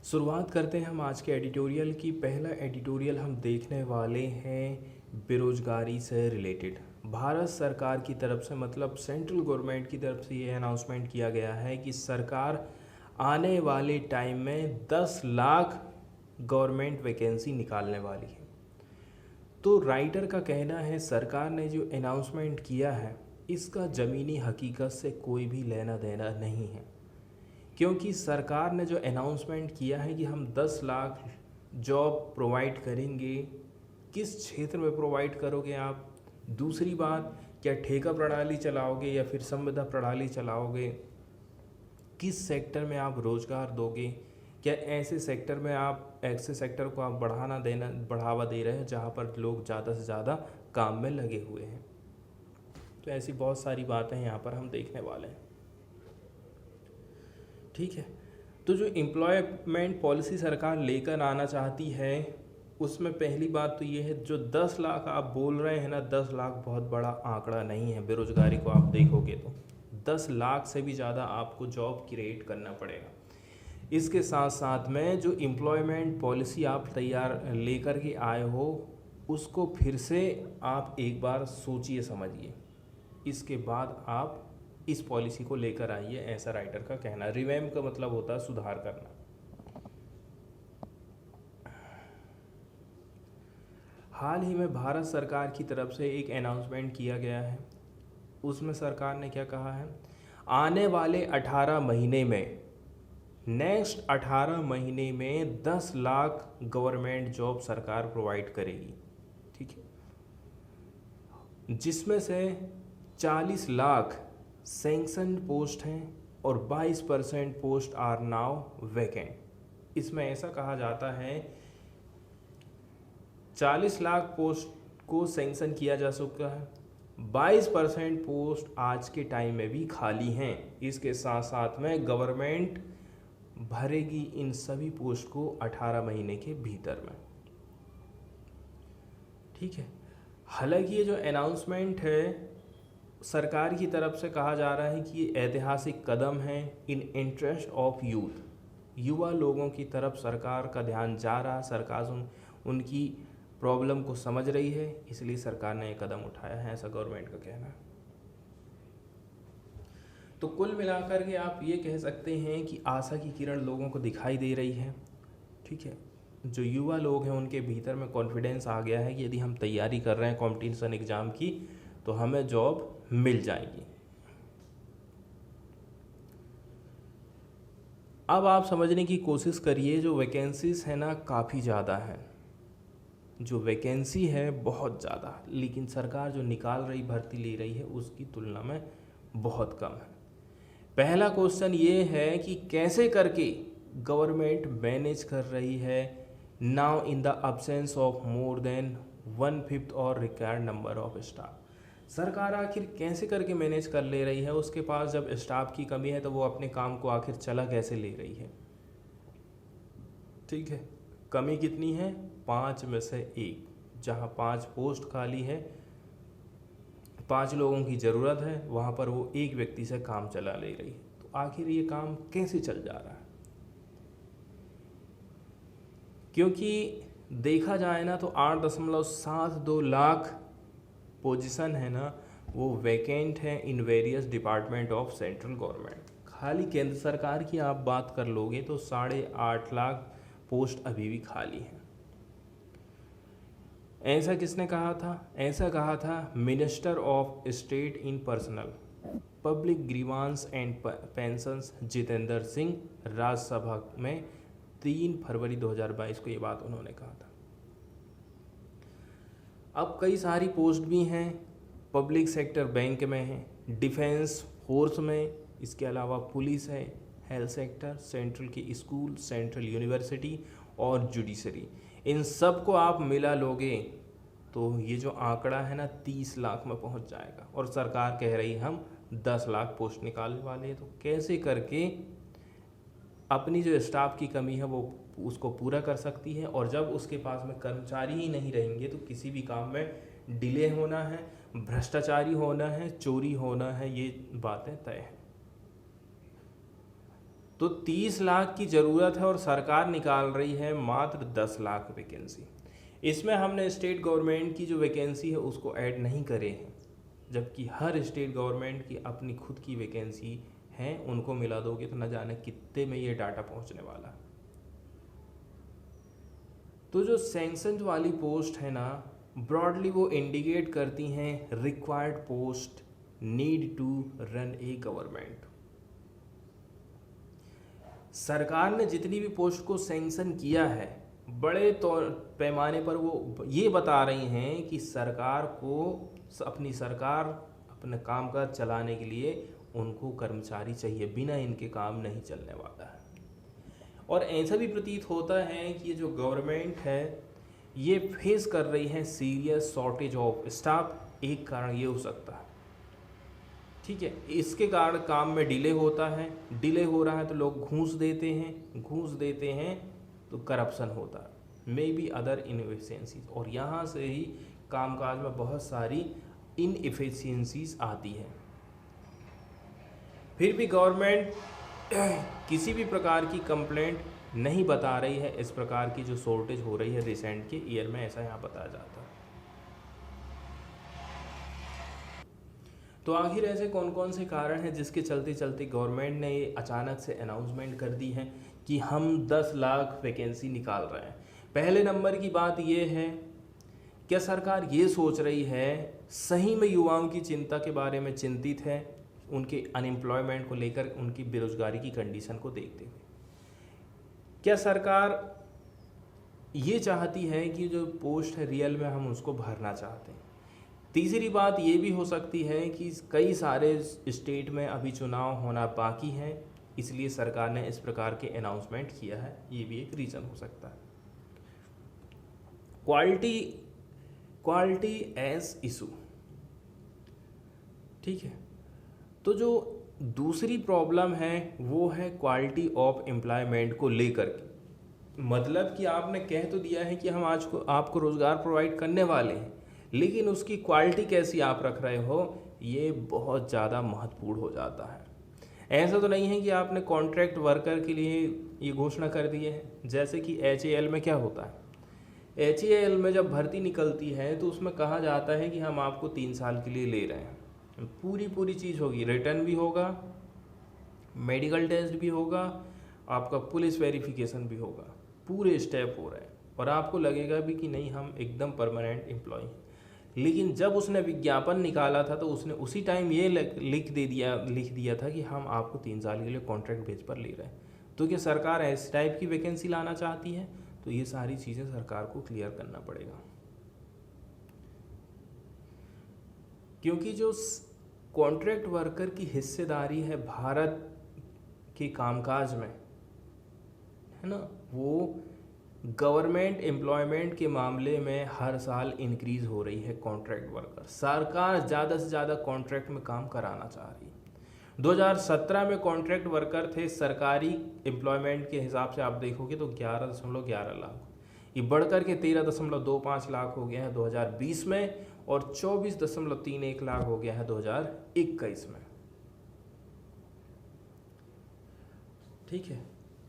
शुरुआत करते हैं हम आज के एडिटोरियल की। पहला एडिटोरियल हम देखने वाले हैं बेरोजगारी से रिलेटेड। भारत सरकार की तरफ से मतलब सेंट्रल गवर्नमेंट की तरफ से ये अनाउंसमेंट किया गया है कि सरकार आने वाले टाइम में 10 लाख गवर्नमेंट वैकेंसी निकालने वाली है। तो राइटर का कहना है सरकार ने जो अनाउंसमेंट किया है इसका ज़मीनी हकीकत से कोई भी लेना देना नहीं है, क्योंकि सरकार ने जो अनाउंसमेंट किया है कि हम 10 लाख जॉब प्रोवाइड करेंगे, किस क्षेत्र में प्रोवाइड करोगे आप? दूसरी बात, क्या ठेका प्रणाली चलाओगे या फिर संविदा प्रणाली चलाओगे? किस सेक्टर में आप रोज़गार दोगे? क्या ऐसे सेक्टर में आप ऐसे सेक्टर को आप बढ़ावा दे रहे हैं जहाँ पर लोग ज़्यादा से ज़्यादा काम में लगे हुए हैं? तो ऐसी बहुत सारी बातें यहाँ पर हम देखने वाले हैं। ठीक है, तो जो एम्प्लॉयमेंट पॉलिसी सरकार लेकर आना चाहती है उसमें पहली बात तो ये है, जो 10 लाख आप बोल रहे हैं ना, 10 लाख बहुत बड़ा आंकड़ा नहीं है। बेरोजगारी को आप देखोगे तो 10 लाख से भी ज़्यादा आपको जॉब क्रिएट करना पड़ेगा। इसके साथ साथ में जो एम्प्लॉयमेंट पॉलिसी आप तैयार लेकर के आए हो उसको फिर से आप एक बार सोचिए समझिए, इसके बाद आप इस पॉलिसी को लेकर आइए, ऐसा राइटर का कहना। रिवैम्प का मतलब होता है सुधार करना। हाल ही में भारत सरकार की तरफ से एक अनाउंसमेंट किया गया है, उसमें सरकार ने क्या कहा है, आने वाले 18 महीने में, नेक्स्ट 18 महीने में 10 लाख गवर्नमेंट जॉब सरकार प्रोवाइड करेगी। ठीक है, जिसमें से 40 लाख सैंक्शन पोस्ट हैं और 22% पोस्ट आर नाउ वैकेंट। इसमें ऐसा कहा जाता है 40 लाख पोस्ट को सैंक्शन किया जा चुका है, 22% पोस्ट आज के टाइम में भी खाली हैं। इसके साथ साथ में गवर्नमेंट भरेगी इन सभी पोस्ट को 18 महीने के भीतर में। ठीक है, हालांकि ये जो अनाउंसमेंट है सरकार की तरफ से कहा जा रहा है कि ये ऐतिहासिक कदम है इन इंटरेस्ट ऑफ यूथ। युवा लोगों की तरफ सरकार का ध्यान जा रहा है, सरकार उनकी प्रॉब्लम को समझ रही है, इसलिए सरकार ने ये कदम उठाया है, ऐसा गवर्नमेंट का कहना है। तो कुल मिलाकर के आप ये कह सकते हैं कि आशा की किरण लोगों को दिखाई दे रही है। ठीक है, जो युवा लोग हैं उनके भीतर में कॉन्फिडेंस आ गया है कि यदि हम तैयारी कर रहे हैं कॉम्पिटिशन एग्ज़ाम की तो हमें जॉब मिल जाएगी। अब आप समझने की कोशिश करिए, जो वैकेंसीज है ना काफ़ी ज़्यादा है, जो वैकेंसी है बहुत ज़्यादा, लेकिन सरकार जो निकाल रही भर्ती ले रही है उसकी तुलना में बहुत कम है। पहला क्वेश्चन ये है कि कैसे करके गवर्नमेंट मैनेज कर रही है now in the absence of more than 1/5 और रिक्वायर्ड नंबर ऑफ स्टाफ। सरकार आखिर कैसे करके मैनेज कर ले रही है? उसके पास जब स्टाफ की कमी है तो वो अपने काम को आखिर चला कैसे ले रही है? ठीक है, कमी कितनी है? 5 में से 1, जहाँ 5 पोस्ट खाली है, 5 लोगों की ज़रूरत है, वहाँ पर वो एक व्यक्ति से काम चला ले रही है। तो आखिर ये काम कैसे चल जा रहा है? क्योंकि देखा जाए ना तो 8.72 लाख पोजीशन है ना वो वैकेंट है in various department of central government. खाली केंद्र सरकार की आप बात कर लोगे तो 8.5 लाख पोस्ट अभी भी खाली हैं। ऐसा किसने कहा था? ऐसा कहा था minister of state in personnel public grievance and pensions Jitendra Singh, Rajya Sabha में 3 फरवरी 2022 को ये बात उन्होंने कहा था। अब कई सारी पोस्ट भी हैं, पब्लिक सेक्टर बैंक में है, डिफेंस फोर्स में, इसके अलावा पुलिस है, हेल्थ सेक्टर, सेंट्रल के स्कूल, सेंट्रल यूनिवर्सिटी और जुडिशरी। इन सब को आप मिला लोगे तो ये जो आंकड़ा है ना 30 लाख में पहुंच जाएगा, और सरकार कह रही हम 10 लाख पोस्ट निकालने वाले हैं। तो कैसे करके अपनी जो स्टाफ की कमी है वो उसको पूरा कर सकती है? और जब उसके पास में कर्मचारी ही नहीं रहेंगे तो किसी भी काम में डिले होना है, भ्रष्टाचारी होना है, चोरी होना है, ये बातें तय हैं। तो 30 लाख की ज़रूरत है और सरकार निकाल रही है मात्र 10 लाख वैकेंसी। इसमें हमने स्टेट गवर्नमेंट की जो वैकेंसी है उसको ऐड नहीं करे हैं, जबकि हर स्टेट गवर्नमेंट की अपनी खुद की वैकेंसी है। उनको मिला दोगे तो न जाने कितने में ये डाटा पहुंचने वाला है। तो जो सैंक्शन वाली पोस्ट है ना, ब्रॉडली वो इंडिकेट करती हैं required post need to run a government. सरकार ने जितनी भी पोस्ट को सैंक्शन किया है, बड़े तौर पैमाने पर वो ये बता रही हैं कि सरकार को अपनी सरकार अपने कामकाज चलाने के लिए उनको कर्मचारी चाहिए, बिना इनके काम नहीं चलने वाला है। और ऐसा भी प्रतीत होता है कि ये जो गवर्नमेंट है ये फेस कर रही है सीरियस शॉर्टेज ऑफ स्टाफ। एक कारण ये हो सकता है, ठीक है, इसके कारण काम में डिले होता है। डिले हो रहा है तो लोग घूस देते हैं तो करप्शन होता है, मे बी अदर इनएफिशिएंसीज, और यहाँ से ही कामकाज में बहुत सारी इनएफिशिएंसीज आती है। फिर भी गवर्नमेंट किसी भी प्रकार की कंप्लेंट नहीं बता रही है इस प्रकार की जो शॉर्टेज हो रही है रिसेंट के ईयर में, ऐसा यहाँ बताया जाता है। तो आखिर ऐसे कौन कौन से कारण हैं जिसके चलते चलते गवर्नमेंट ने ये अचानक से अनाउंसमेंट कर दी है कि हम 10 लाख वैकेंसी निकाल रहे हैं। पहले नंबर की बात ये है, क्या सरकार ये सोच रही है, सही में युवाओं की चिंता के बारे में चिंतित है, उनके अनएम्प्लॉयमेंट को लेकर, उनकी बेरोजगारी की कंडीशन को देखते हुए? क्या सरकार ये चाहती है कि जो पोस्ट है रियल में हम उसको भरना चाहते हैं? तीसरी बात ये भी हो सकती है कि कई सारे स्टेट में अभी चुनाव होना बाकी है, इसलिए सरकार ने इस प्रकार के अनाउंसमेंट किया है, ये भी एक रीज़न हो सकता है। क्वालिटी एज इशू, ठीक है। तो जो दूसरी प्रॉब्लम है वो है क्वालिटी ऑफ एम्प्लॉयमेंट को लेकर के। मतलब कि आपने कह तो दिया है कि हम आज को आपको रोज़गार प्रोवाइड करने वाले हैं, लेकिन उसकी क्वालिटी कैसी आप रख रहे हो, ये बहुत ज़्यादा महत्वपूर्ण हो जाता है। ऐसा तो नहीं है कि आपने कॉन्ट्रैक्ट वर्कर के लिए ये घोषणा कर दी है, जैसे कि HAL में क्या होता है। HAL में जब भर्ती निकलती है तो उसमें कहा जाता है कि हम आपको 3 साल के लिए ले रहे हैं, पूरी चीज़ होगी, रिटर्न भी होगा, मेडिकल टेस्ट भी होगा, आपका पुलिस वेरिफिकेशन भी होगा, पूरे स्टेप हो रहे हैं, और आपको लगेगा भी कि नहीं हम एकदम परमानेंट एम्प्लॉय हैं। लेकिन जब उसने विज्ञापन निकाला था तो उसने उसी टाइम ये लिख दिया था कि हम आपको 3 साल के लिए कॉन्ट्रैक्ट बेस पर ले रहे हैं। तो क्या सरकार इस टाइप की वैकेंसी लाना चाहती है? तो ये सारी चीज़ें सरकार को क्लियर करना पड़ेगा, क्योंकि जो कॉन्ट्रैक्ट वर्कर की हिस्सेदारी है भारत के कामकाज में, है ना, वो गवर्नमेंट एम्प्लॉयमेंट के मामले में हर साल इंक्रीज़ हो रही है। कॉन्ट्रैक्ट वर्कर, सरकार ज़्यादा से ज़्यादा कॉन्ट्रैक्ट में काम कराना चाह रही है। 2017 में कॉन्ट्रैक्ट वर्कर थे सरकारी एम्प्लॉयमेंट के हिसाब से आप देखोगे तो 11.11 लाख, ये बढ़कर के 13.25 लाख हो गया है 2020 में, और 24.31 लाख हो गया है 2021 में, ठीक है।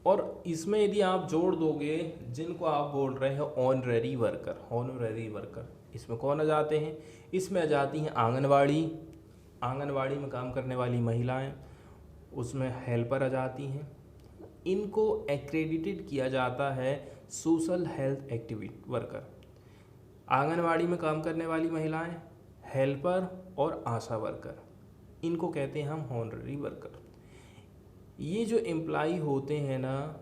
और इसमें यदि आप जोड़ दोगे जिनको आप बोल रहे हैं ऑनरेरी वर्कर, इसमें कौन आ जाते हैं? इसमें आ जाती हैं आंगनवाड़ी में काम करने वाली महिलाएं, उसमें हेल्पर आ जाती हैं। इनको एक्रेडिटेड किया जाता है social health activity worker. Anganwadi में काम करने वाली महिलाएं, हेल्पर और आशा वर्कर, इनको कहते हैं हम ऑनरेरी वर्कर। ये जो एम्प्लॉय होते हैं ना,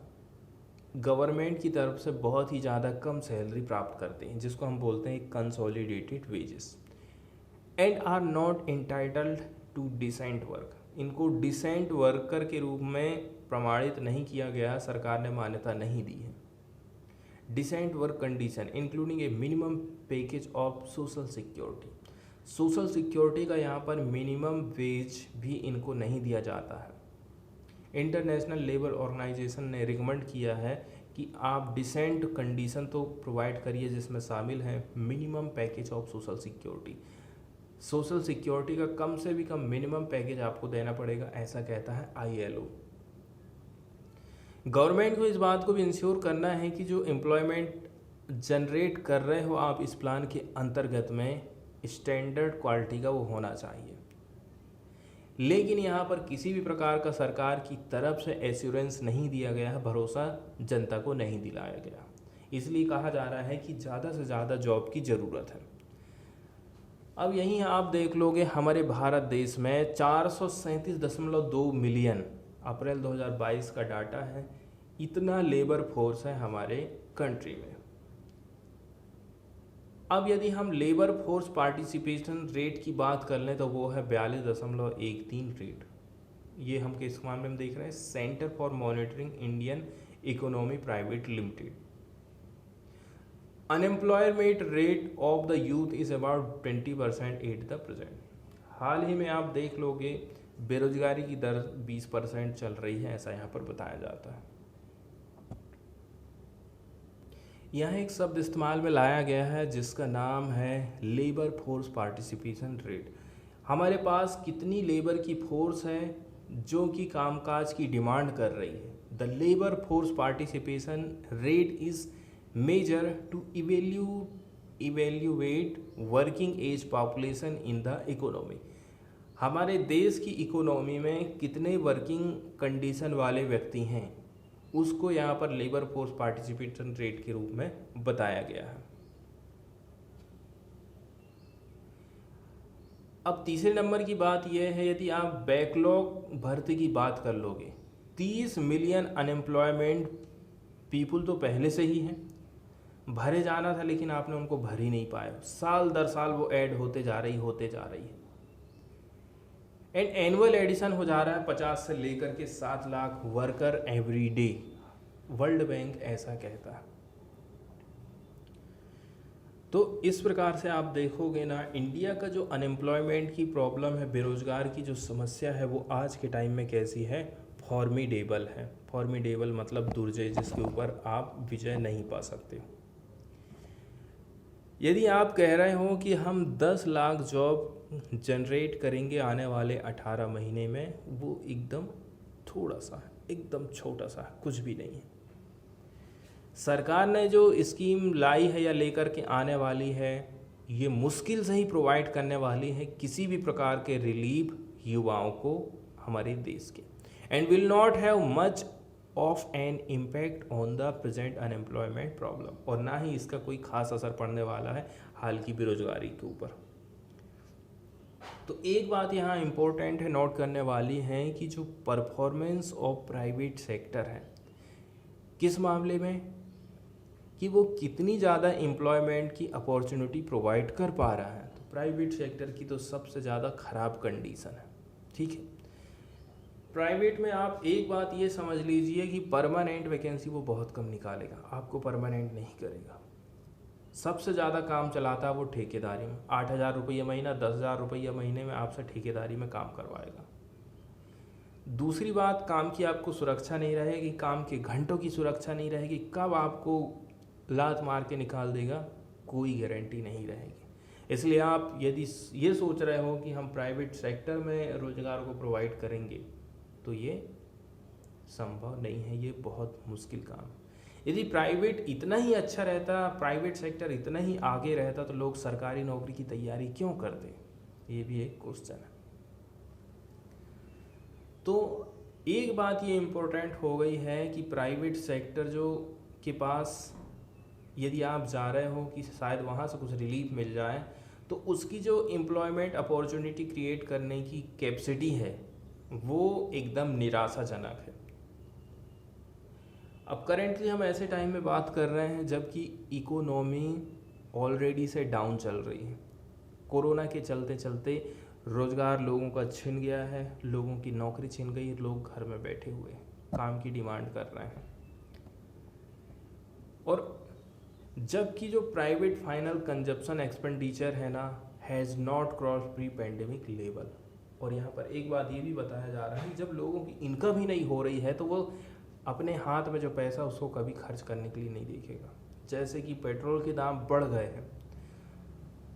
गवर्नमेंट की तरफ से बहुत ही ज़्यादा कम सैलरी प्राप्त करते हैं, जिसको हम बोलते हैं consolidated wages, and are not entitled to decent work. इनको डिसेंट वर्कर के रूप में प्रमाणित नहीं किया गया, सरकार ने मान्यता नहीं दी है। Decent work condition including a minimum package of social security का यहाँ पर मिनिमम वेज भी इनको नहीं दिया जाता है। इंटरनेशनल लेबर ऑर्गेनाइजेशन ने रिकमेंड किया है कि आप डिसेंट कंडीशन तो प्रोवाइड करिए, जिसमें शामिल है minimum package of social security का कम से भी कम मिनिमम पैकेज आपको देना पड़ेगा, ऐसा कहता है ILO। गवर्नमेंट को इस बात को भी इंश्योर करना है कि जो एम्प्लॉयमेंट जनरेट कर रहे हो आप इस प्लान के अंतर्गत में स्टैंडर्ड क्वालिटी का वो होना चाहिए। लेकिन यहाँ पर किसी भी प्रकार का सरकार की तरफ से एश्योरेंस नहीं दिया गया है, भरोसा जनता को नहीं दिलाया गया। इसलिए कहा जा रहा है कि ज़्यादा से ज़्यादा जॉब की ज़रूरत है। अब यहीं आप देख लोगे हमारे भारत देश में 437.2 मिलियन अप्रैल 2022 का डाटा है, इतना लेबर फोर्स है हमारे कंट्री में। अब यदि हम लेबर फोर्स पार्टिसिपेशन रेट की बात कर लें तो वो है 42.13 रेट। ये हम किस मामले में देख रहे हैं, centre for monitoring Indian economy private limited. Unemployment rate of the youth is about 20% at the present. हाल ही में आप देख लोगे बेरोजगारी की दर 20% चल रही है, ऐसा यहाँ पर बताया जाता है। यहाँ एक शब्द इस्तेमाल में लाया गया है जिसका नाम है लेबर फोर्स पार्टिसिपेशन रेट। हमारे पास कितनी लेबर की फोर्स है जो कि कामकाज की डिमांड कर रही है। The labour force participation rate is major to evaluate working age population in the economy. हमारे देश की इकोनॉमी में कितने वर्किंग कंडीशन वाले व्यक्ति हैं उसको यहाँ पर लेबर फोर्स पार्टिसिपेशन रेट के रूप में बताया गया है। अब तीसरे नंबर की बात यह है, यदि आप बैकलॉग भर्ती की बात कर लोगे, 30 मिलियन अनएम्प्लॉयमेंट पीपुल तो पहले से ही हैं, भरे जाना था लेकिन आपने उनको भर ही नहीं पाया। साल दर साल वो ऐड होते जा रही है एंड एनुअल एडिशन हो जा रहा है 50 से लेकर के 7 lakh worker every day. World bank ऐसा कहता है। तो इस प्रकार से आप देखोगे ना, इंडिया का जो अनएम्प्लॉयमेंट की प्रॉब्लम है, बेरोजगार की जो समस्या है, वो आज के टाइम में कैसी है, फॉर्मिडेबल है। फॉर्मिडेबल मतलब दुर्जय, जिसके ऊपर आप विजय नहीं पा सकते। यदि आप कह रहे हो कि हम 10 लाख जॉब जनरेट करेंगे आने वाले 18 महीने में, वो एकदम थोड़ा सा है, एकदम छोटा सा है, कुछ भी नहीं है। सरकार ने जो स्कीम लाई है या लेकर के आने वाली है, ये मुश्किल से ही प्रोवाइड करने वाली है किसी भी प्रकार के रिलीफ युवाओं को हमारे देश के, and will not have much of an impact on the present unemployment problem, और ना ही इसका कोई खास असर पड़ने वाला है हाल की बेरोजगारी के ऊपर। तो एक बात यहाँ इम्पोर्टेंट है, नोट करने वाली है कि जो परफॉर्मेंस ऑफ प्राइवेट सेक्टर है, किस मामले में, कि वो कितनी ज़्यादा एम्प्लॉयमेंट की अपॉर्चुनिटी प्रोवाइड कर पा रहा है। तो प्राइवेट सेक्टर की तो सबसे ज़्यादा ख़राब कंडीशन है। ठीक है, प्राइवेट में आप एक बात ये समझ लीजिए कि परमानेंट वैकेंसी वो बहुत कम निकालेगा, आपको परमानेंट नहीं करेगा। सबसे ज़्यादा काम चलाता है वो ठेकेदारी में, 8,000 रुपये महीना, 10,000 रुपये महीने में आपसे ठेकेदारी में काम करवाएगा। दूसरी बात, काम की आपको सुरक्षा नहीं रहेगी, काम के घंटों की सुरक्षा नहीं रहेगी, कब आपको लात मार के निकाल देगा कोई गारंटी नहीं रहेगी। इसलिए आप यदि ये सोच रहे हो कि हम प्राइवेट सेक्टर में रोजगार को प्रोवाइड करेंगे तो ये संभव नहीं है, ये बहुत मुश्किल काम। यदि प्राइवेट इतना ही अच्छा रहता, प्राइवेट सेक्टर इतना ही आगे रहता, तो लोग सरकारी नौकरी की तैयारी क्यों करते, ये भी एक क्वेश्चन है। तो एक बात ये इम्पोर्टेंट हो गई है कि प्राइवेट सेक्टर जो के पास यदि आप जा रहे हो कि शायद वहाँ से कुछ रिलीफ मिल जाए, तो उसकी जो एम्प्लॉयमेंट अपॉर्चुनिटी क्रिएट करने की कैपेसिटी है वो एकदम निराशाजनक है। अब करेंटली हम ऐसे टाइम में बात कर रहे हैं जबकि इकोनॉमी ऑलरेडी से डाउन चल रही है। कोरोना के चलते चलते रोज़गार लोगों का छिन गया है, लोगों की नौकरी छिन गई, लोग घर में बैठे हुए काम की डिमांड कर रहे हैं। और जबकि जो प्राइवेट फाइनल कंजप्शन एक्सपेंडिचर है ना, has not cross pre pandemic level. और यहाँ पर एक बात ये भी बताया जा रहा है कि जब लोगों की इनकम ही नहीं हो रही है तो वो अपने हाथ में जो पैसा उसको कभी खर्च करने के लिए नहीं देखेगा। जैसे कि पेट्रोल के दाम बढ़ गए हैं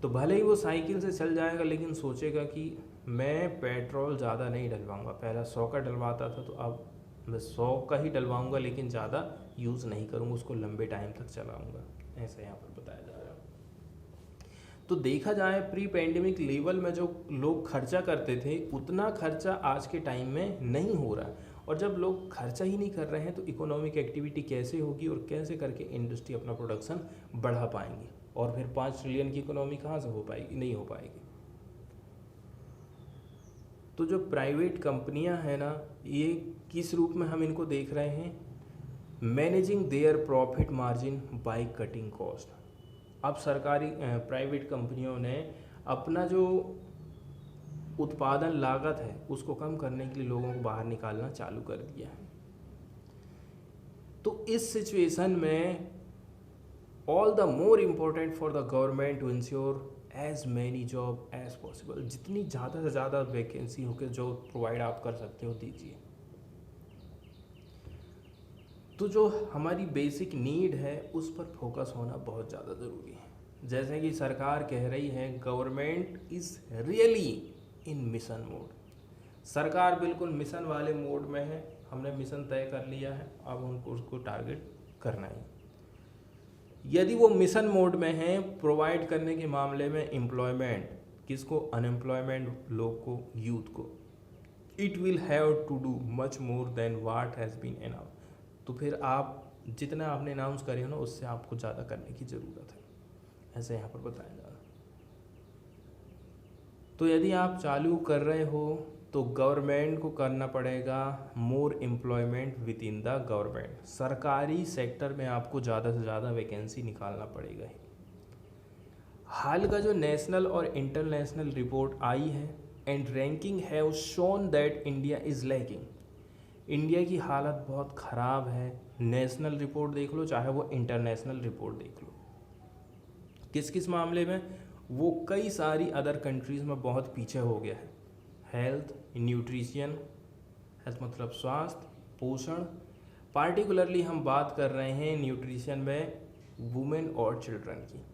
तो भले ही वो साइकिल से चल जाएगा, लेकिन सोचेगा कि मैं पेट्रोल ज़्यादा नहीं डलवाऊंगा, पहला 100 का डलवाता था तो अब मैं 100 का ही डलवाऊंगा, लेकिन ज़्यादा यूज़ नहीं करूँगा, उसको लंबे टाइम तक चलाऊँगा, ऐसा यहाँ पर बताया जा रहा है। तो देखा जाए प्री पैंडेमिक लेवल में जो लोग खर्चा करते थे उतना खर्चा आज के टाइम में नहीं हो रहा है। और जब लोग खर्चा ही नहीं कर रहे हैं तो इकोनॉमिक एक्टिविटी कैसे होगी और कैसे करके इंडस्ट्री अपना प्रोडक्शन बढ़ा पाएंगी, और फिर 5 ट्रिलियन की इकोनॉमी कहाँ से हो पाएगी, नहीं हो पाएगी। तो जो प्राइवेट कंपनियां हैं ना, ये किस रूप में हम इनको देख रहे हैं, managing their profit margin by cutting cost. अब सरकारी प्राइवेट कंपनियों ने अपना जो उत्पादन लागत है उसको कम करने के लिए लोगों को बाहर निकालना चालू कर दिया है। तो इस सिचुएशन में all the more important for the government to ensure as many job as possible, जितनी ज़्यादा से ज़्यादा वैकेंसी होकर जो प्रोवाइड आप कर सकते हो दीजिए। तो जो हमारी बेसिक नीड है उस पर फोकस होना बहुत ज़्यादा ज़रूरी है। जैसे कि सरकार कह रही है government is really in mission mode, सरकार बिल्कुल मिशन वाले मोड में है, हमने मिशन तय कर लिया है, अब उनको उसको टारगेट करना है। यदि वो मिशन मोड में है प्रोवाइड करने के मामले में एम्प्लॉयमेंट, किसको, अनएम्प्लॉयमेंट लोग को, यूथ को, it will have to do much more than what has been announce. तो फिर आप जितना आपने अनाउंस करे हो ना उससे आपको ज़्यादा करने की ज़रूरत है, ऐसे यहाँ पर बताया जा रहा है। तो यदि आप चालू कर रहे हो तो गवर्नमेंट को करना पड़ेगा more employment with in the government, सरकारी सेक्टर में आपको ज़्यादा से ज़्यादा वैकेंसी निकालना पड़ेगा ही। हाल का जो नेशनल और इंटरनेशनल रिपोर्ट आई है and ranking have shown that India is lagging, India की हालत बहुत ख़राब है। नेशनल रिपोर्ट देख लो चाहे वो इंटरनेशनल रिपोर्ट देख लो, किस किस मामले में वो कई सारी अदर कंट्रीज़ में बहुत पीछे हो गया है। हेल्थ, न्यूट्रिशन, हेल्थ मतलब स्वास्थ्य, पोषण, पार्टिकुलरली हम बात कर रहे हैं न्यूट्रिशन में वुमेन और चिल्ड्रन की,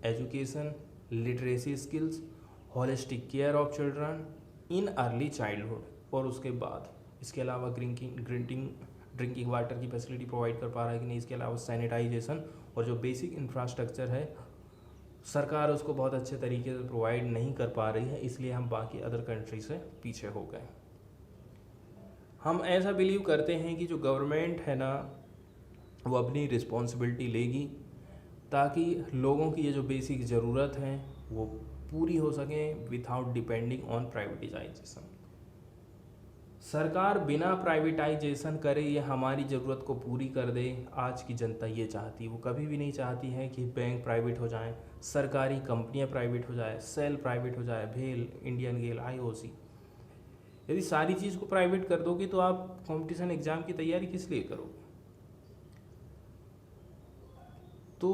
education, literacy skills, holistic care of children in early childhood, और उसके बाद इसके अलावा ड्रिंकिंग वाटर की फैसिलिटी प्रोवाइड कर पा रहा है कि नहीं, इसके अलावा सैनिटाइजेशन और जो बेसिक इंफ्रास्ट्रक्चर है सरकार उसको बहुत अच्छे तरीके से प्रोवाइड नहीं कर पा रही है, इसलिए हम बाकी अदर कंट्री से पीछे हो गए। हम ऐसा बिलीव करते हैं कि जो गवर्नमेंट है ना वो अपनी रिस्पॉन्सिबिलिटी लेगी ताकि लोगों की ये जो बेसिक ज़रूरत है वो पूरी हो सके विदाउट डिपेंडिंग ऑन प्राइवेटाइजेशन। सरकार बिना प्राइवेटाइजेशन करे ये हमारी ज़रूरत को पूरी कर दे, आज की जनता ये चाहती है। वो कभी भी नहीं चाहती है कि बैंक प्राइवेट हो जाएं, सरकारी कंपनियां प्राइवेट हो जाए, सेल प्राइवेट हो जाए, भेल, इंडियन गेल, आईओसी। यदि सारी चीज़ को प्राइवेट कर दोगे तो आप कंपटीशन एग्ज़ाम की तैयारी किस लिए करोगे। तो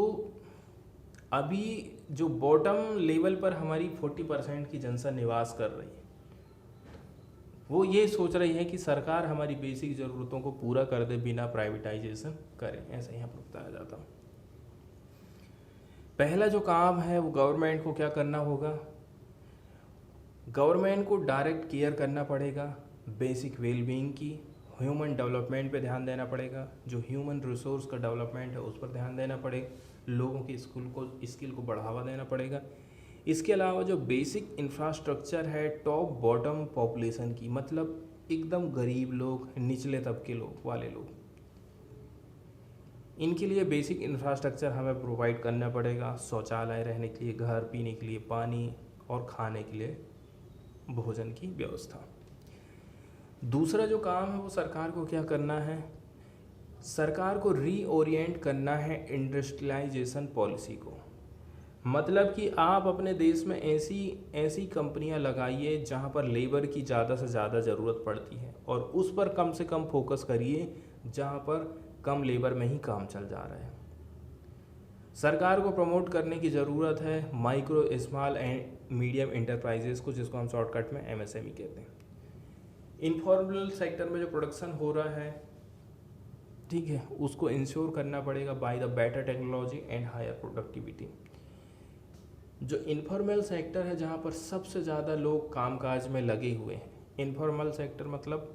अभी जो बॉटम लेवल पर हमारी 40% की जनता निवास कर रही है वो ये सोच रही है कि सरकार हमारी बेसिक ज़रूरतों को पूरा कर दे बिना प्राइवेटाइजेशन करे, ऐसा यहाँ पर बताया जाता है। पहला जो काम है वो गवर्नमेंट को क्या करना होगा, गवर्नमेंट को डायरेक्ट केयर करना पड़ेगा बेसिक वेलबींग की, ह्यूमन डेवलपमेंट पे ध्यान देना पड़ेगा, जो ह्यूमन रिसोर्स का डेवलपमेंट है उस पर ध्यान देना पड़ेगा, लोगों की स्किल को बढ़ावा देना पड़ेगा। इसके अलावा जो बेसिक इंफ्रास्ट्रक्चर है टॉप बॉटम पॉपुलेशन की, मतलब एकदम गरीब लोग, निचले तबके लोग वाले लोग, इनके लिए बेसिक इंफ्रास्ट्रक्चर हमें प्रोवाइड करना पड़ेगा, शौचालय, रहने के लिए घर, पीने के लिए पानी और खाने के लिए भोजन की व्यवस्था। दूसरा जो काम है वो सरकार को क्या करना है, सरकार को रीओरिएंट करना है इंडस्ट्रियलाइजेशन पॉलिसी को। मतलब कि आप अपने देश में ऐसी कंपनियां लगाइए जहां पर लेबर की ज़्यादा से ज़्यादा ज़रूरत पड़ती है और उस पर कम से कम फोकस करिए जहां पर कम लेबर में ही काम चल जा रहा है। सरकार को प्रमोट करने की ज़रूरत है micro, small and medium enterprises को, जिसको हम शॉर्टकट में एमएसएमई कहते हैं। इनफॉर्मल सेक्टर में जो प्रोडक्शन हो रहा है, ठीक है, उसको इंश्योर करना पड़ेगा by the better technology and higher productivity. जो इनफॉर्मल सेक्टर है जहाँ पर सबसे ज़्यादा लोग कामकाज में लगे हुए हैं, इनफॉर्मल सेक्टर मतलब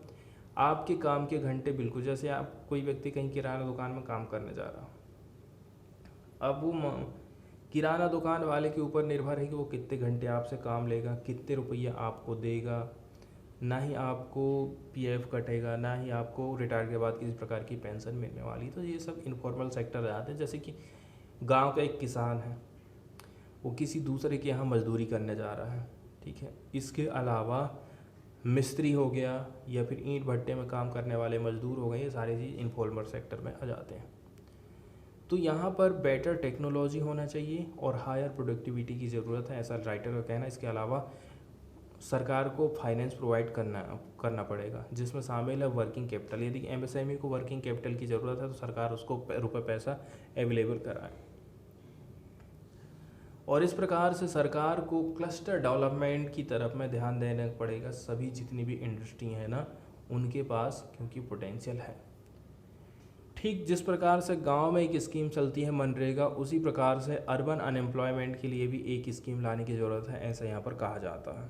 आपके काम के घंटे बिल्कुल, जैसे आप कोई व्यक्ति कहीं किराना दुकान में काम करने जा रहा, अब वो किराना दुकान वाले के ऊपर निर्भर है कि वो कितने घंटे आपसे काम लेगा, कितने रुपये आपको देगा। ना ही आपको पीएफ कटेगा, ना ही आपको रिटायर के बाद किसी प्रकार की पेंशन मिलने वाली। तो ये सब इनफॉर्मल सेक्टर आते हैं। जैसे कि गांव का एक किसान है, वो किसी दूसरे के यहाँ मजदूरी करने जा रहा है, ठीक है। इसके अलावा मिस्त्री हो गया या फिर ईंट भट्टे में काम करने वाले मजदूर हो गए, ये सारी चीज़ इनफॉर्मल सेक्टर में आ जाते हैं। तो यहाँ पर बेटर टेक्नोलॉजी होना चाहिए और हायर प्रोडक्टिविटी की ज़रूरत है, ऐसा राइटर का कहना है। इसके अलावा सरकार को फाइनेंस प्रोवाइड करना पड़ेगा, जिसमें शामिल है वर्किंग कैपिटल। यदि एमएसएमई को वर्किंग कैपिटल की ज़रूरत है तो सरकार उसको रुपये पैसा अवेलेबल कराए। और इस प्रकार से सरकार को क्लस्टर डेवलपमेंट की तरफ में ध्यान देना पड़ेगा। सभी जितनी भी इंडस्ट्री है ना, उनके पास क्योंकि पोटेंशियल है। ठीक जिस प्रकार से गांव में एक स्कीम चलती है मनरेगा, उसी प्रकार से अर्बन अनएम्प्लॉयमेंट के लिए भी एक स्कीम लाने की ज़रूरत है, ऐसा यहाँ पर कहा जाता है।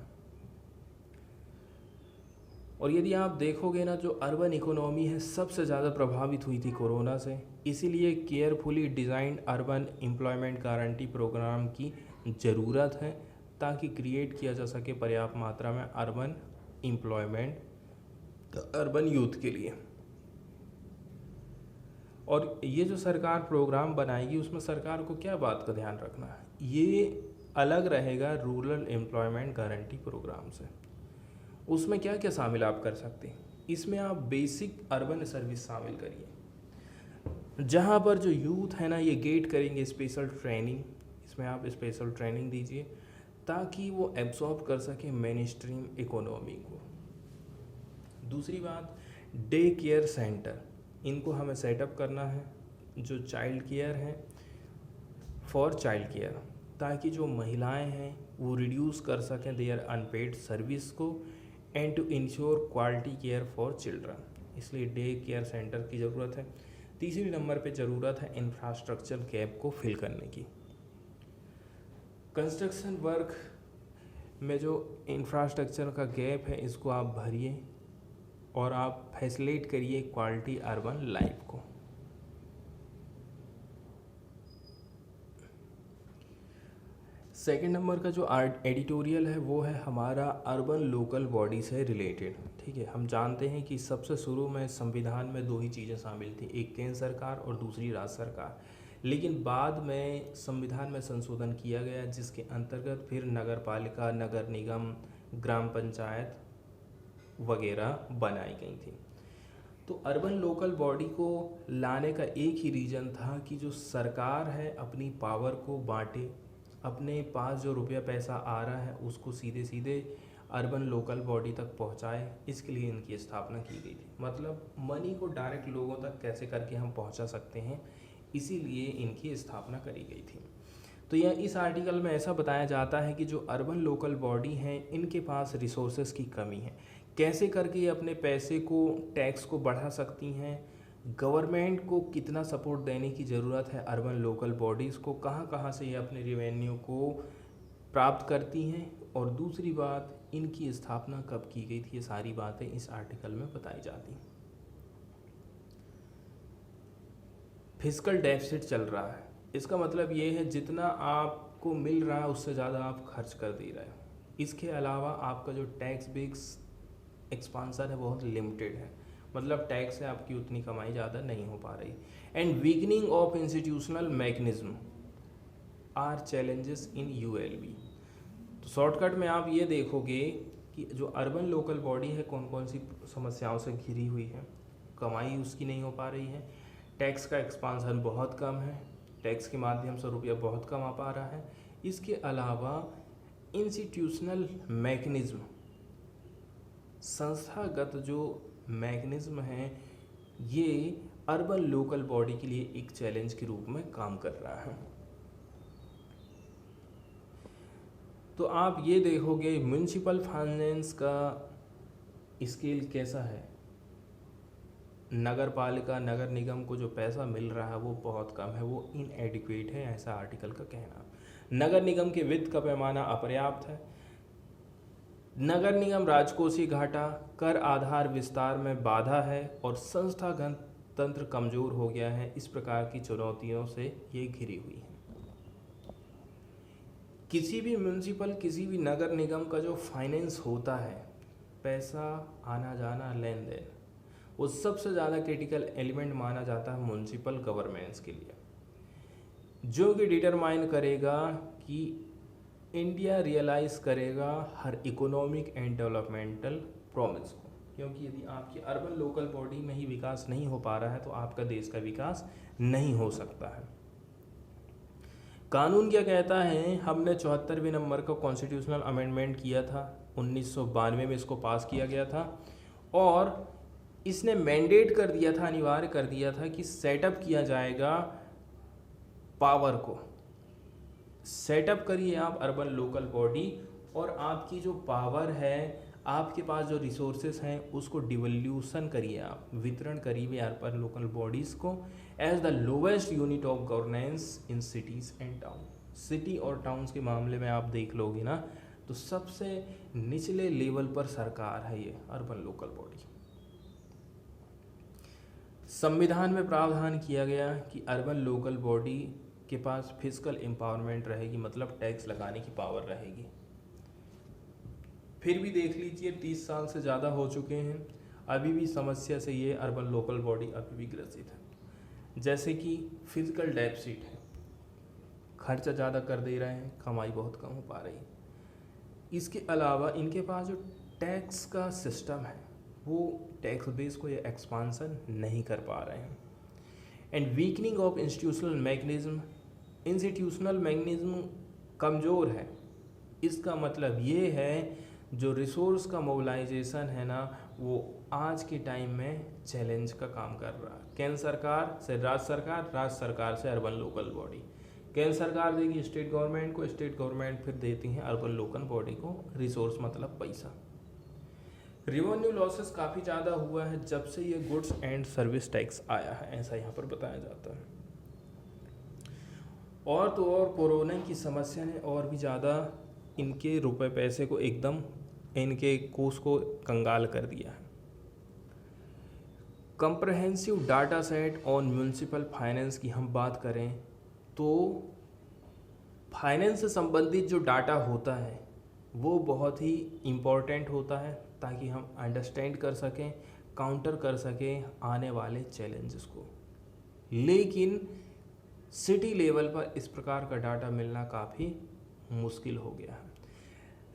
और यदि आप देखोगे ना, जो अर्बन इकोनॉमी है सबसे ज़्यादा प्रभावित हुई थी कोरोना से, इसीलिए carefully designed urban employment guarantee programme की ज़रूरत है, ताकि क्रिएट किया जा सके पर्याप्त मात्रा में अर्बन एम्प्लॉयमेंट अर्बन यूथ के लिए। और ये जो सरकार प्रोग्राम बनाएगी, उसमें सरकार को क्या बात का ध्यान रखना है, ये अलग रहेगा रूरल एम्प्लॉयमेंट गारंटी प्रोग्राम से। उसमें क्या क्या शामिल आप कर सकते हैं, इसमें आप बेसिक अर्बन सर्विस शामिल करिए, जहाँ पर जो यूथ है ना, ये गेट करेंगे स्पेशल ट्रेनिंग। इसमें आप स्पेशल ट्रेनिंग दीजिए ताकि वो एब्जॉर्ब कर सके मेन स्ट्रीम इकोनॉमी को। दूसरी बात, डे केयर सेंटर, इनको हमें सेटअप करना है, जो चाइल्ड केयर है, फॉर चाइल्ड केयर, ताकि जो महिलाएं हैं वो रिड्यूस कर सकें देयर अनपेड सर्विस को, and to ensure quality care for children. इसलिए डे केयर सेंटर की ज़रूरत है। तीसरी नंबर पे ज़रूरत है इंफ्रास्ट्रक्चर गैप को फिल करने की। कंस्ट्रक्शन वर्क में जो इंफ्रास्ट्रक्चर का गैप है, इसको आप भरिए और आप फैसिलिटेट करिए क्वालिटी अर्बन लाइफ को। सेकेंड नंबर का जो एडिटोरियल है वो है हमारा अर्बन लोकल बॉडी से रिलेटेड, ठीक है। हम जानते हैं कि सबसे शुरू में संविधान में दो ही चीज़ें शामिल थी, एक केंद्र सरकार और दूसरी राज्य सरकार। लेकिन बाद में संविधान में संशोधन किया गया, जिसके अंतर्गत फिर नगर पालिका, नगर निगम, ग्राम पंचायत वगैरह बनाई गई थी। तो अर्बन लोकल बॉडी को लाने का एक ही रीज़न था कि जो सरकार है अपनी पावर को बांटे, अपने पास जो रुपया पैसा आ रहा है उसको सीधे सीधे अर्बन लोकल बॉडी तक पहुंचाए। इसके लिए इनकी स्थापना की गई थी। मतलब मनी को डायरेक्ट लोगों तक कैसे करके हम पहुंचा सकते हैं, इसीलिए इनकी स्थापना करी गई थी। तो यह इस आर्टिकल में ऐसा बताया जाता है कि जो अर्बन लोकल बॉडी हैं, इनके पास रिसोर्सेज की कमी है, कैसे करके ये अपने पैसे को, टैक्स को बढ़ा सकती हैं, गवर्नमेंट को कितना सपोर्ट देने की ज़रूरत है अर्बन लोकल बॉडीज़ को, कहाँ कहाँ से ये अपने रेवेन्यू को प्राप्त करती हैं, और दूसरी बात, इनकी स्थापना कब की गई थी, ये सारी बातें इस आर्टिकल में बताई जाती हैं। फिस्कल डेफिसिट चल रहा है, इसका मतलब ये है जितना आपको मिल रहा है उससे ज़्यादा आप खर्च कर दे रहे हो। इसके अलावा आपका जो टैक्स बेस एक्सपांसन है बहुत लिमिटेड है, मतलब टैक्स से आपकी उतनी कमाई ज़्यादा नहीं हो पा रही। And weakening of institutional mechanism are challenges in ULB. तो शॉर्टकट में आप ये देखोगे कि जो अर्बन लोकल बॉडी है कौन कौन सी समस्याओं से घिरी हुई है। कमाई उसकी नहीं हो पा रही है, टैक्स का एक्सपांसन बहुत कम है, टैक्स के माध्यम से रुपया बहुत कम आ पा रहा है। इसके अलावा इंस्टीट्यूशनल मैकेनिज्म, संस्थागत जो मैकेनिज्म हैं, ये अर्बन लोकल बॉडी के लिए एक चैलेंज के रूप में काम कर रहा है। तो आप ये देखोगे म्युनिसिपल फाइनेंस का स्केल कैसा है, नगर पालिका, नगर निगम को जो पैसा मिल रहा है वो बहुत कम है, वो इनएडिक्वेट है, ऐसा आर्टिकल का कहना। नगर निगम के वित्त का पैमाना अपर्याप्त है, नगर निगम राजकोषीय घाटा, कर आधार विस्तार में बाधा है और संस्थागत तंत्र कमजोर हो गया है। इस प्रकार की चुनौतियों से ये घिरी हुई है। किसी भी म्यूनिसिपल, किसी भी नगर निगम का जो फाइनेंस होता है, पैसा आना जाना लेन देन, वो सबसे ज़्यादा क्रिटिकल एलिमेंट माना जाता है म्यूनिसिपल गवर्नेंस के लिए, जो कि डिटरमाइन करेगा कि इंडिया रियलाइज करेगा हर इकोनॉमिक एंड डेवलपमेंटल प्रॉमिस को। क्योंकि यदि आपकी अर्बन लोकल बॉडी में ही विकास नहीं हो पा रहा है तो आपका देश का विकास नहीं हो सकता है। कानून क्या कहता है? हमने 74वें नंबर का कॉन्स्टिट्यूशनल अमेंडमेंट किया था, 1992 में इसको पास किया गया था और इसने मैंडेट कर दिया था, अनिवार्य कर दिया था कि सेटअप किया जाएगा पावर को। सेटअप करिए आप अर्बन लोकल बॉडी और आपकी जो पावर है, आपके पास जो रिसोर्सेस हैं उसको डिवोल्यूशन करिए, आप वितरण करिए अर्बन लोकल बॉडीज़ को as the lowest unit of governance in cities and town. City और टाउन्स के मामले में आप देख लोगे ना तो सबसे निचले लेवल पर सरकार है ये अर्बन लोकल बॉडी। संविधान में प्रावधान किया गया कि अर्बन लोकल बॉडी के पास फिजिकल एम्पावरमेंट रहेगी, मतलब टैक्स लगाने की पावर रहेगी। फिर भी देख लीजिए 30 साल से ज़्यादा हो चुके हैं, अभी भी समस्या से ये अर्बन लोकल बॉडी अभी भी ग्रसित है। जैसे कि फिजिकल डेफिसिट है, खर्चा ज़्यादा कर दे रहे हैं, कमाई बहुत कम हो पा रही है। इसके अलावा इनके पास जो टैक्स का सिस्टम है वो टैक्स बेस को ये एक्सपांसन नहीं कर पा रहे हैं। And weakening of institutional mechanism कमज़ोर है। इसका मतलब ये है जो रिसोर्स का मोबिलाइजेशन है ना, वो आज के टाइम में चैलेंज का काम कर रहा है। केंद्र सरकार से राज्य सरकार, राज्य सरकार से अर्बन लोकल बॉडी, केंद्र सरकार देगी स्टेट गवर्नमेंट को, स्टेट गवर्नमेंट फिर देती है अर्बन लोकल बॉडी को रिसोर्स मतलब पैसा। रिवेन्यू लॉसेस काफ़ी ज़्यादा हुआ है जब से ये गुड्स एंड सर्विस टैक्स आया है, ऐसा यहाँ पर बताया जाता है। और तो और कोरोना की समस्या ने और भी ज़्यादा इनके रुपए पैसे को एकदम इनके कोष को कंगाल कर दिया है। Comprehensive data set on municipal finance की हम बात करें तो फाइनेंस से संबंधित जो डाटा होता है वो बहुत ही इम्पॉर्टेंट होता है ताकि हम अंडरस्टैंड कर सकें, काउंटर कर सकें आने वाले चैलेंजेस को। लेकिन सिटी लेवल पर इस प्रकार का डाटा मिलना काफ़ी मुश्किल हो गया है।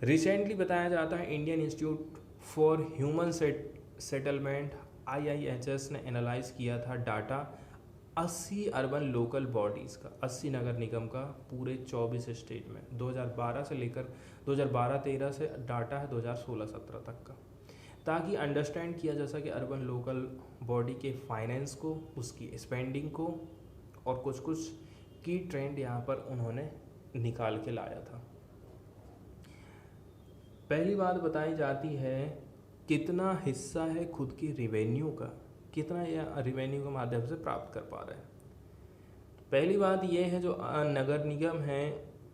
रिसेंटली बताया जाता है Indian institute for human settlement IIHS ने एनालाइज किया था डाटा 80 अर्बन लोकल बॉडीज़ का, 80 नगर निगम का पूरे 24 स्टेट में 2012 से लेकर 2012-13 से डाटा है 2016-17 तक का, ताकि अंडरस्टैंड किया जा सके अर्बन लोकल बॉडी के फाइनेंस को, उसकी स्पेंडिंग को और कुछ कुछ की ट्रेंड यहाँ पर उन्होंने निकाल के लाया था। पहली बात बताई जाती है कितना हिस्सा है खुद की रिवेन्यू का, कितना यह रिवेन्यू के माध्यम से प्राप्त कर पा रहे हैं। पहली बात यह है जो नगर निगम है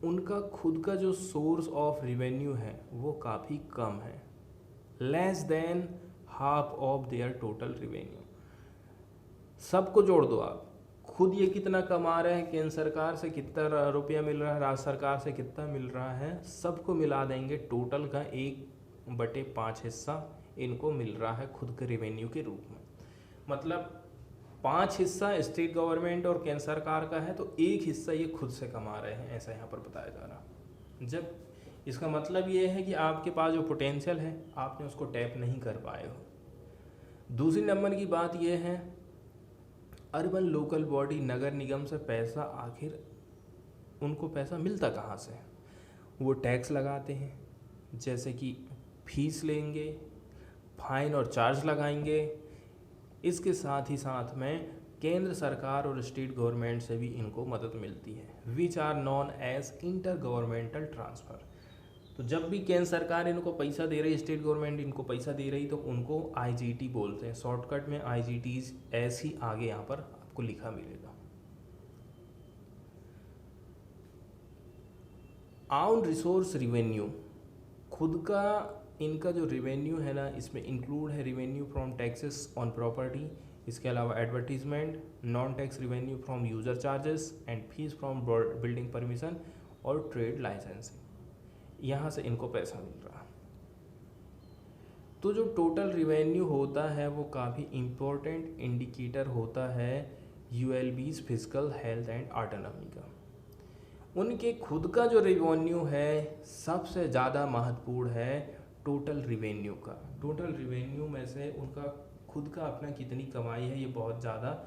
उनका खुद का जो सोर्स ऑफ रिवेन्यू है वो काफ़ी कम है, less than half of their total revenue. सबको जोड़ दो आप, खुद ये कितना कमा रहे हैं, केंद्र सरकार से कितना रुपया मिल रहा है, राज्य सरकार से कितना मिल रहा है, सबको मिला देंगे टोटल का 1/5 हिस्सा इनको मिल रहा है खुद के रेवेन्यू के रूप में। मतलब 5 हिस्सा स्टेट गवर्नमेंट और केंद्र सरकार का है तो 1 हिस्सा ये खुद से कमा रहे हैं, ऐसा यहाँ पर बताया जा रहा। जब इसका मतलब ये है कि आपके पास जो पोटेंशियल है आपने उसको टैप नहीं कर पाए हो। दूसरी नंबर की बात यह है अर्बन लोकल बॉडी नगर निगम से पैसा आखिर उनको पैसा मिलता कहाँ से? वो टैक्स लगाते हैं, जैसे कि फीस लेंगे, फाइन और चार्ज लगाएंगे। इसके साथ ही साथ में केंद्र सरकार और स्टेट गवर्नमेंट से भी इनको मदद मिलती है, which are known as intergovernmental transfer. तो जब भी केंद्र सरकार इनको पैसा दे रही, स्टेट गवर्नमेंट इनको पैसा दे रही, तो उनको IGT बोलते हैं, शॉर्टकट में IGTs ऐसे ही आगे यहाँ पर आपको लिखा मिलेगा। ऑन रिसोर्स रिवेन्यू खुद का इनका जो रिवेन्यू है ना, इसमें इंक्लूड है revenue from taxes on property, इसके अलावा advertisement, non tax revenue from user charges and fees from building permission और ट्रेड लाइसेंसिंग, यहाँ से इनको पैसा मिल रहा है। तो जो टोटल रिवेन्यू होता है वो काफ़ी इम्पोर्टेंट इंडिकेटर होता है यूएलबीज फिजिकल हेल्थ एंड ऑटोनॉमी का। उनके खुद का जो रिवेन्यू है सबसे ज़्यादा महत्वपूर्ण है टोटल रिवेन्यू का। टोटल रिवेन्यू में से उनका खुद का अपना कितनी कमाई है ये बहुत ज़्यादा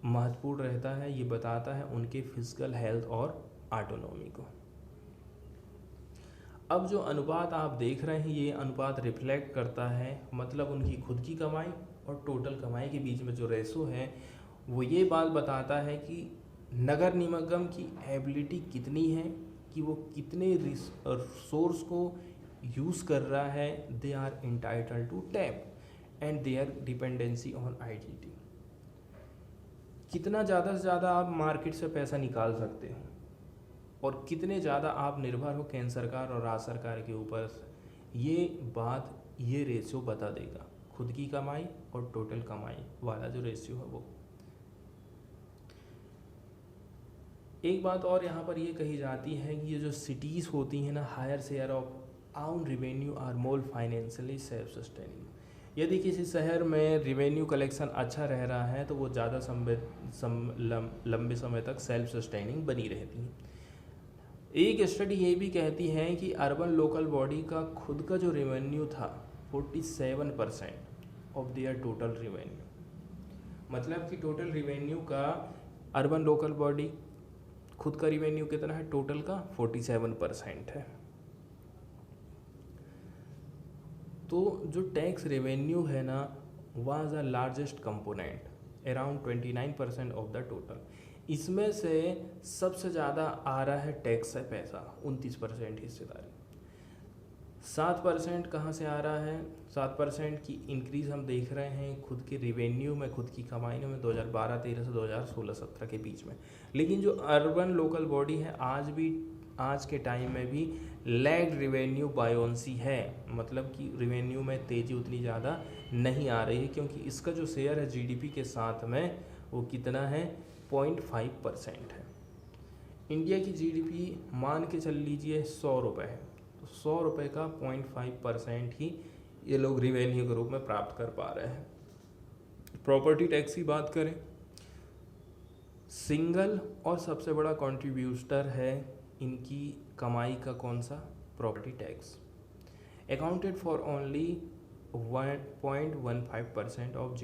महत्वपूर्ण रहता है, ये बताता है उनके फिजिकल हेल्थ और ऑटोनॉमी को। अब जो अनुपात आप देख रहे हैं ये अनुपात रिफ्लेक्ट करता है मतलब उनकी खुद की कमाई और टोटल कमाई के बीच में जो रेशो है वो ये बात बताता है कि नगर निगम की एबिलिटी कितनी है कि वो कितने रिसोर्स को यूज़ कर रहा है, they are entitled to tap and their dependency on ITT. कितना ज़्यादा से ज़्यादा आप मार्केट से पैसा निकाल सकते हो और कितने ज़्यादा आप निर्भर हो केंद्र सरकार और राज्य सरकार के ऊपर, ये बात ये रेशियो बता देगा, खुद की कमाई और टोटल कमाई वाला जो रेशियो है वो। एक बात और यहाँ पर ये कही जाती है कि ये जो सिटीज़ होती हैं ना, higher share of own revenue are more financially self sustaining. यदि किसी शहर में रिवेन्यू कलेक्शन अच्छा रह रहा है तो वो ज़्यादा लंबे समय तक सेल्फ सस्टेनिंग बनी रहती है। एक स्टडी ये भी कहती है कि अर्बन लोकल बॉडी का खुद का जो रेवेन्यू था 47% ऑफ देयर टोटल रेवेन्यू, मतलब कि टोटल रेवेन्यू का अर्बन लोकल बॉडी खुद का रेवेन्यू कितना है, टोटल का 47% है। तो जो टैक्स रेवेन्यू है ना was the largest component around 29% of the total. इसमें से सबसे ज़्यादा आ रहा है टैक्स से पैसा 29% हिस्सेदारी। 7% कहाँ से आ रहा है, 7% की इंक्रीज़ हम देख रहे हैं खुद के रिवेन्यू में, खुद की कमाई में 2012-13 से 2016-17 के बीच में। लेकिन जो अर्बन लोकल बॉडी है आज के टाइम में भी लैग रिवेन्यू बायोंसी है, मतलब कि रिवेन्यू में तेज़ी उतनी ज़्यादा नहीं आ रही है क्योंकि इसका जो शेयर है जीडीपी के साथ में वो कितना है 0.5% है। इंडिया की जीडीपी मान के चल लीजिए 100 रुपये है, तो 100 रुपये का 0.5% ही ये लोग रिवेन्यू के रूप में प्राप्त कर पा रहे हैं। प्रॉपर्टी टैक्स की बात करें, सिंगल और सबसे बड़ा कंट्रीब्यूटर है इनकी कमाई का कौन सा, property tax, accounted for only 1.15% of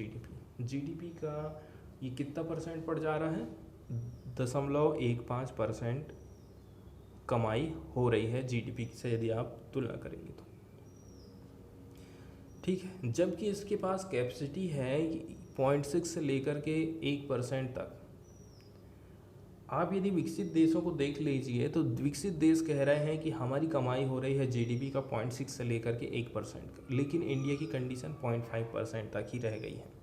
GDP का ये कितना परसेंट पड़ जा रहा है, 0.15% कमाई हो रही है जीडीपी से यदि आप तुलना करेंगे तो, ठीक है। जबकि इसके पास कैपेसिटी है 0.6 से लेकर के 1% तक। आप यदि विकसित देशों को देख लीजिए तो विकसित देश कह रहे हैं कि हमारी कमाई हो रही है जीडीपी का 0.6 से लेकर के 1%, लेकिन इंडिया की कंडीशन 0.5% तक ही रह गई है।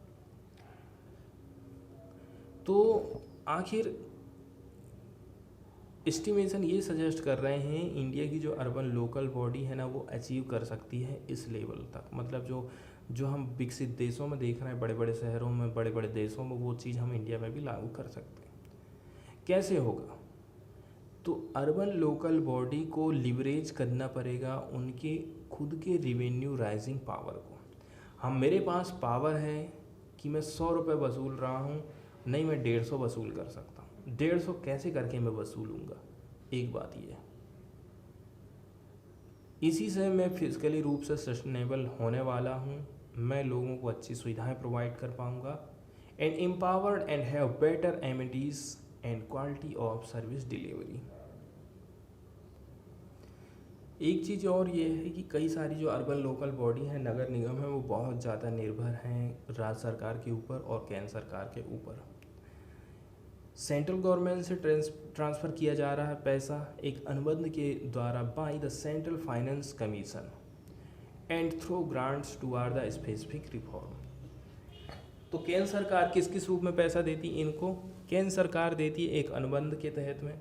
तो आखिर एस्टिमेशन ये सजेस्ट कर रहे हैं इंडिया की जो अर्बन लोकल बॉडी है ना वो अचीव कर सकती है इस लेवल तक, मतलब जो हम विकसित देशों में देख रहे हैं, बड़े बड़े शहरों में, बड़े बड़े देशों में, वो चीज़ हम इंडिया में भी लागू कर सकते हैं। कैसे होगा, तो अर्बन लोकल बॉडी को लिवरेज करना पड़ेगा उनके खुद के रिवेन्यू राइजिंग पावर को। मेरे पास पावर है कि मैं 100 रुपये वसूल रहा हूँ, नहीं मैं 150 वसूल कर सकता हूँ। 150 कैसे करके मैं वसूलूंगा, एक बात ये है। इसी से मैं फिजिकली रूप से सस्टेनेबल होने वाला हूँ, मैं लोगों को अच्छी सुविधाएं प्रोवाइड कर पाऊँगा and empowered and have better amenities and quality of service delivery. एक चीज़ और ये है कि कई सारी जो अर्बन लोकल बॉडी है, नगर निगम है, वो बहुत ज़्यादा निर्भर हैं राज्य सरकार के ऊपर और केंद्र सरकार के ऊपर। सेंट्रल गवर्नमेंट से ट्रांसफ़र किया जा रहा है पैसा एक अनुबंध के द्वारा by the central finance commission and through grants toward the specific reform. तो केंद्र सरकार किस किस रूप में पैसा देती है इनको, केंद्र सरकार देती है एक अनुबंध के तहत में,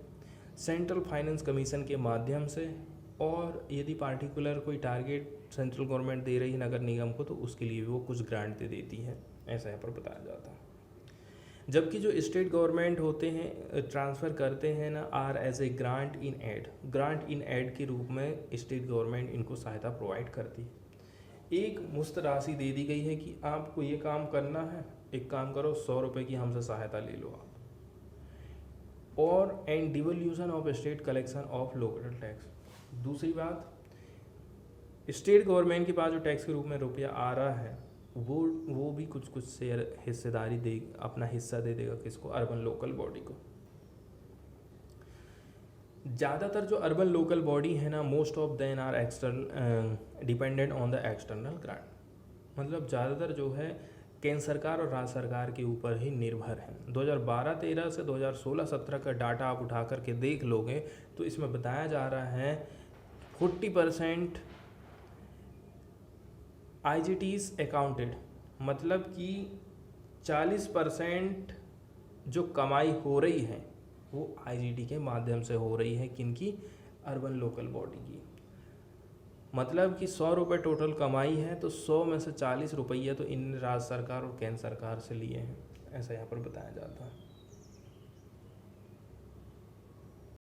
सेंट्रल फाइनेंस कमीशन के माध्यम से और यदि पार्टिकुलर कोई टारगेट सेंट्रल गवर्नमेंट दे रही है नगर निगम को तो उसके लिए वो कुछ ग्रांट दे देती है, ऐसा यहाँ पर बताया जाता है। जबकि जो स्टेट गवर्नमेंट होते हैं ट्रांसफ़र करते हैं ना or as a grant in aid के रूप में स्टेट गवर्नमेंट इनको सहायता प्रोवाइड करती है। एक मुश्त राशि दे दी गई है कि आपको ये काम करना है, एक काम करो 100 रुपये की हमसे सहायता ले लो आप। और and devolution of state collection of local tax. दूसरी बात, स्टेट गवर्नमेंट के पास जो टैक्स के रूप में रुपया आ रहा है वो भी कुछ शेयर हिस्सेदारी दे, अपना हिस्सा दे देगा किसको, अर्बन लोकल बॉडी को। ज़्यादातर जो अर्बन लोकल बॉडी है ना, most of them are external dependent on the external grant. मतलब ज़्यादातर जो है केंद्र सरकार और राज्य सरकार के ऊपर ही निर्भर है। 2012-13 से 2016-17 का डाटा आप उठा करके देख लोगे तो इसमें बताया जा रहा है 40% IGTs अकाउंटेड, मतलब कि 40% जो कमाई हो रही है वो IGT के माध्यम से हो रही है, किनकी, अर्बन लोकल बॉडी की। मतलब कि 100 रुपये टोटल कमाई है तो 100 में से 40 रुपये तो इन राज्य सरकार और केंद्र सरकार से लिए हैं, ऐसा यहाँ पर बताया जाता है।